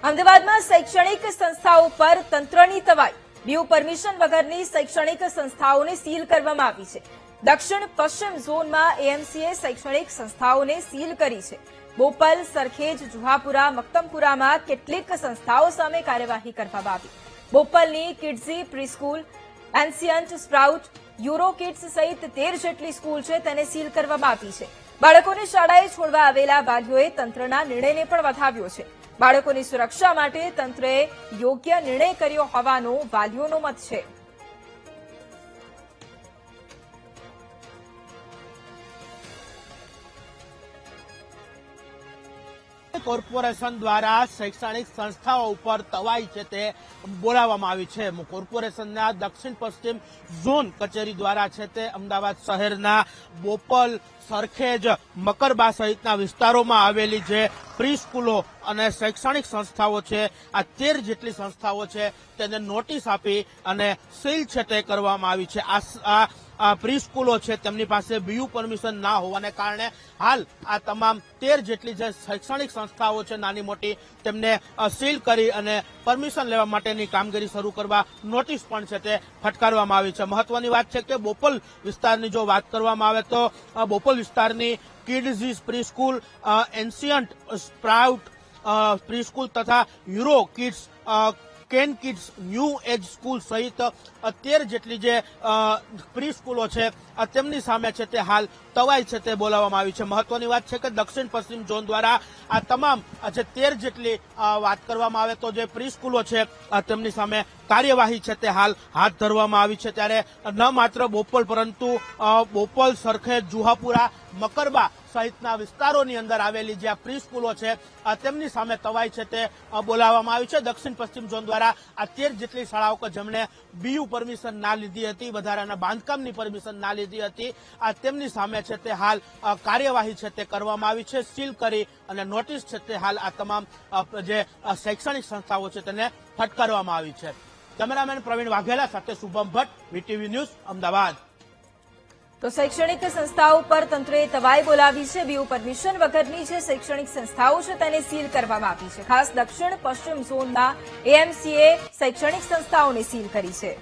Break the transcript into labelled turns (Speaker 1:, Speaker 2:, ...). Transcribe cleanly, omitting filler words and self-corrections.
Speaker 1: અમદાવાદમાં શૈક્ષણિક સંસ્થાઓ પર તંત્રની તવાઈ. ડીયુ પરમિશન વગરની શૈક્ષણિક સંસ્થાઓને સીલ કરવામાં આવી છે. દક્ષિણ પશ્ચિમ ઝોનમાં એએમસીએ શૈક્ષણિક સંસ્થાઓને સીલ કરી છે. બોપલ, સરખેજ, જુહાપુરા, મક્તમપુરામાં કેટલીક સંસ્થાઓ સામે કાર્યવાહી કરવામાં આવી. બોપલની Kidzee preschool, ancient, sprout, Euro kids સહિત 13 જેટલી સ્કૂલ છે તેને સીલ કરવામાં આવી છે. બાળકોને શાળાએ છોડવા આવેલા વાલીઓએ તંત્રના નિર્ણયને પણ વધાવ્યો છે. બાળકોની સુરક્ષા માટે તંત્રએ યોગ્ય નિર્ણય કર્યો હોવાનો વાલીઓનો મત છે.
Speaker 2: કોર્પોરેશન દ્વારા શૈક્ષણિક સંસ્થાઓ ઉપર તવાઈ છે તે બોલાવવામાં આવી છે. કોર્પોરેશનના દક્ષિણ પશ્ચિમ ઝોન કચેરી દ્વારા છે તે અમદાવાદ શહેરના બોપલ, સરખેજ, મકરબા સહિતના વિસ્તારોમાં આવેલી જે પ્રી સ્કૂલો અને શૈક્ષણિક સંસ્થાઓ છે, આ 13 જેટલી સંસ્થાઓ છે તેને નોટિસ આપી અને સીલ છે તે કરવામાં આવી છે. આ પ્રી સ્કૂલો છે તેમની પાસે બીયુ પરમિશન ના હોવાને કારણે હાલ આ તમામ 13 જેટલી જે શૈક્ષણિક સંસ્થાઓ છે નાની મોટી તેમને સીલ કરી અને પરમિશન લેવા માટેની કામગીરી શરૂ કરવા નોટિસ પણ છે તે ફટકારવામાં આવી છે. મહત્વની વાત છે કે બોપલ વિસ્તારની જો વાત કરવામાં આવે તો બોપલ વિસ્તારની Kidzee pre school, ancient, sprout pre school તથા Euro kids, can kids, new age school સહિત 13 જેટલી જે પ્રી સ્કૂલો છે તેમની સામે છે તે હાલ તવાઈ છે તે બોલાવવામાં આવી છે. મહત્વની વાત છે કે દક્ષિણ પશ્ચિમ ઝોન દ્વારા આ તમામ જે 13 જેટલી વાત કરવામાં આવે તો જે પ્રી સ્કૂલો છે તેમની સામે કાર્યવાહી છે તે હાલ હાથ ધરવામાં આવી છે. ત્યારે ન માત્ર બોપલ પરંતુ બોપલ, સરખેજ, જુહાપુરા, મકરબા સહિતના વિસ્તારોની અંદર આવેલી જે પ્રી સ્કૂલો છે તેમની સામે તવાઈ છે તે બોલાવવામાં આવી છે. દક્ષિણ પશ્ચિમ ઝોન દ્વારા આ 13 જેટલી શાળાઓ કે જેમણે બીયુ પરમિશન ના લીધી હતી, વધારાના બાંધકામની પરમિશન ના લીધી હતી, તેમની સામે છે તે હાલ કાર્યવાહી છે તે કરવામાં આવી છે. સીલ કરી અને નોટિસ છે તે હાલ આ તમામ જે શૈક્ષણિક સંસ્થાઓ છે તેને ફટકારવામાં આવી છે. કેમેરામેન પ્રવીણ વાઘેલા સાથે શુભમ ભટ્ટ, વીટીવી ન્યૂઝ, અમદાવાદ.
Speaker 1: તો શૈક્ષણિક સંસ્થાઓ પર તંત્રએ તવાઈ બોલાવી છે. બીયુ પરમિશન વગરની જે શૈક્ષણિક સંસ્થાઓ છે તેને સીલ કરવામાં આવી છે. ખાસ દક્ષિણ પશ્ચિમ ઝોનના એએમસીએ શૈક્ષણિક સંસ્થાઓને સીલ કરી છે.